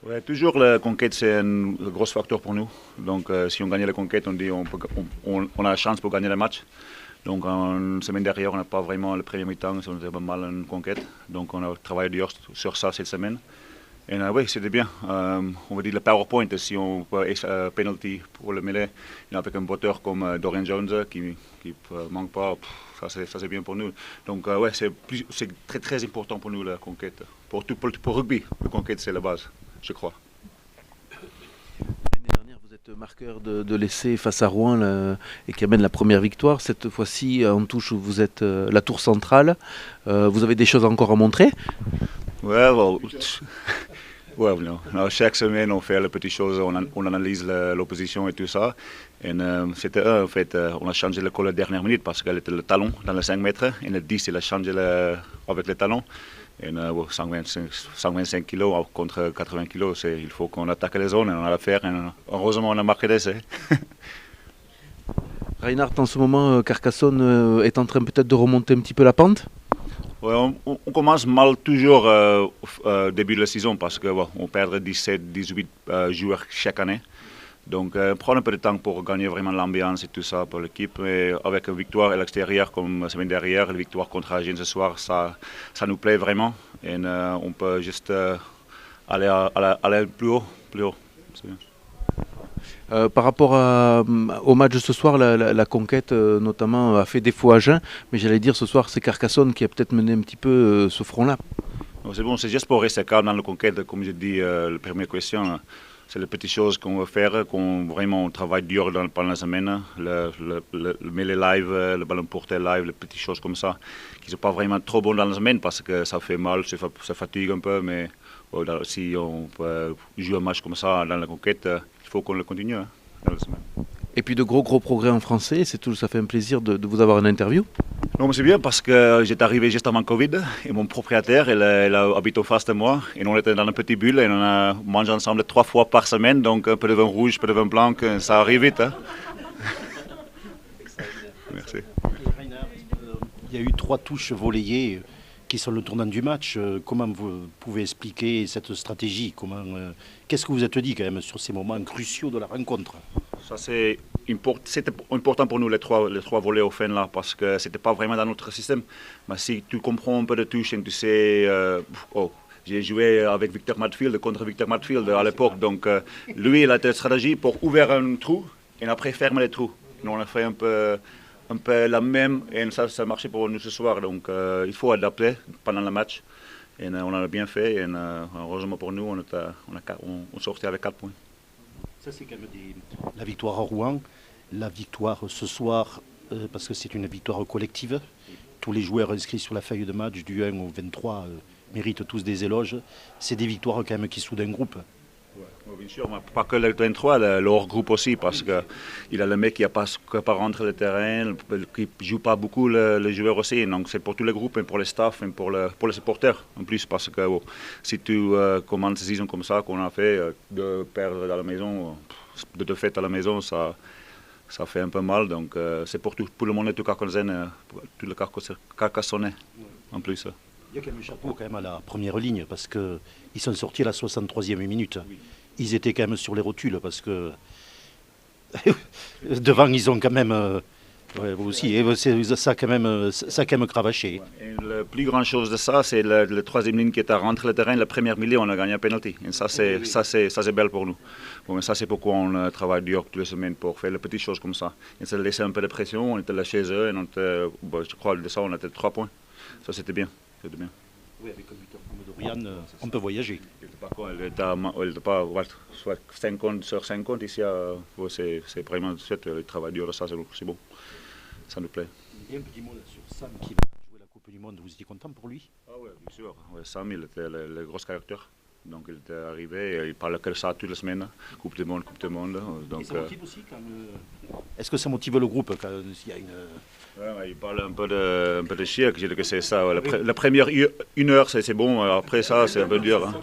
Ouais, toujours la conquête, c'est un gros facteur pour nous. Donc, si on gagne la conquête, on dit on a la chance pour gagner le match. Donc, en semaine derrière, on n'a pas vraiment le premier mi-temps, on était pas mal en conquête. Donc, on a travaillé dur sur ça cette semaine. Et oui, c'était bien. On va dire le PowerPoint, si on peut penalty pour le mêlée, avec un botteur comme Dorian Jones qui manque pas, ça c'est bien pour nous. Donc, ouais, c'est très très important pour nous la conquête. Pour rugby, la conquête c'est la base, je crois. L'année dernière, vous êtes marqueur de l'essai face à Rouen et qui amène la première victoire. Cette fois-ci, en touche, vous êtes la tour centrale. Vous avez des choses encore à montrer? Ouais, well, ouais, non. Alors, chaque semaine, on fait les petites choses, on analyse l'opposition et tout ça. Et c'était en fait, on a changé le col à la dernière minute parce qu'elle était le talon dans les 5 mètres. Et le 10, il a changé avec le talon. Et 125 kilos contre 80 kilos, il faut qu'on attaque les zones et on a l'affaire. Heureusement, on a marqué d'essai. Reinhard, en ce moment, Carcassonne est en train peut-être de remonter un petit peu la pente. Ouais, on commence mal toujours au début de la saison parce qu'on perd 17-18 joueurs chaque année. Donc, prendre un peu de temps pour gagner vraiment l'ambiance et tout ça pour l'équipe. Et avec une victoire à l'extérieur comme la semaine dernière, la victoire contre Agen ce soir, ça nous plaît vraiment. Et on peut juste aller plus haut. Plus haut. Par rapport au match de ce soir, la conquête notamment a fait défaut à Agen, mais j'allais dire ce soir c'est Carcassonne qui a peut-être mené un petit peu ce front-là. C'est bon, c'est juste pour rester calme dans la conquête, comme je dis, la première question. C'est les petites choses qu'on va faire, qu'on vraiment travaille dur pendant la semaine, le mêlée live, le ballon porté live, les petites choses comme ça, qui ne sont pas vraiment trop bonnes dans la semaine parce que ça fait mal, ça fatigue un peu, mais si on peut jouer un match comme ça dans la conquête, il faut qu'on le continue dans la semaine. Et puis de gros progrès en français, ça fait un plaisir de vous avoir en interview. Non, mais c'est bien parce que j'étais arrivé juste avant Covid et mon propriétaire, il habite en face de moi et on était dans une petite bulle et on a mangé ensemble 3 fois par semaine, donc un peu de vin rouge, un peu de vin blanc, ça arrive vite. Hein. Merci. Il y a eu 3 touches volleyées qui sont le tournant du match. Comment vous pouvez expliquer cette stratégie? Qu'est-ce que vous êtes dit quand même sur ces moments cruciaux de la rencontre? Ça, c'était important pour nous, les trois volets au fin là, parce que c'était pas vraiment dans notre système. Mais si tu comprends un peu de touche, tu sais, j'ai joué avec Victor Matfield contre Victor Matfield à l'époque, donc lui, il a une stratégie pour ouvrir un trou et après fermer les trous. Nous, on a fait un peu la même et ça marchait pour nous ce soir, donc il faut adapter pendant le match. Et on a bien fait et heureusement pour nous, on sortait avec 4 points. Ça, c'est quand même la victoire à Rouen, la victoire ce soir, parce que c'est une victoire collective. Tous les joueurs inscrits sur la feuille de match, du 1 au 23, méritent tous des éloges. C'est des victoires quand même qui soudent un groupe. Ouais, bien sûr, mais pas que le 23, le hors-groupe aussi, parce qu'il a le mec qui n'a pas rentré le terrain, qui ne joue pas beaucoup le joueur aussi. Donc c'est pour tous les groupes, et pour les staffs, et pour les supporters en plus, parce que si tu commences une saison comme ça, qu'on a fait, de perdre à la maison, de te faire à la maison, ça fait un peu mal. Donc c'est pour tout le monde, tout le Carcassonnais en plus. Il y a quand même un chapeau quand même à la première ligne parce qu'ils sont sortis à la 63e minute. Oui. Ils étaient quand même sur les rotules parce que devant ils ont quand même vous aussi ça a quand même cravaché. Et la plus grande chose de ça, c'est la troisième ligne qui est à rentrer le terrain. La première milieu, on a gagné un penalty. Et ça c'est belle pour nous. Bon, mais ça c'est pourquoi on travaille dur toutes les semaines pour faire les petites choses comme ça. Et ça laissait un peu de pression. On était là chez eux et je crois de ça on était 3 points. Ça c'était bien. Oui, avec un buteur comme Dorian, on peut voyager. Il n'était pas soit 50 sur 50 ici. C'est vraiment le travail dur de ça, c'est bon. Ça nous plaît. Il y a un petit mot là sur Sam qui va jouer la Coupe du Monde. Vous étiez content pour lui? Ah oui, bien sûr. Ouais, Sam, il était le gros caractère. Donc il était arrivé, il parlait que ça toutes les semaines. Coupe du Monde, Coupe du Monde. Donc, et ça motive aussi quand Est-ce que ça motive le groupe quand il y a une... Ouais, il parle un peu de chier, je dis que c'est ça. La première 1 heure, c'est bon, après ça, c'est un peu dur. Hein.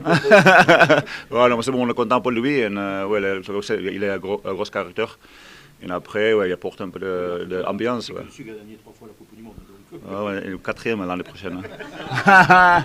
Voilà, c'est bon, on est content pour lui. Il est un gros caractère. Et après, il apporte un peu d'ambiance. Ouais. Monsieur qui a gagné 3 fois la Coupe du Monde. Donc... Ah ouais, et le 4e l'année prochaine. Hein.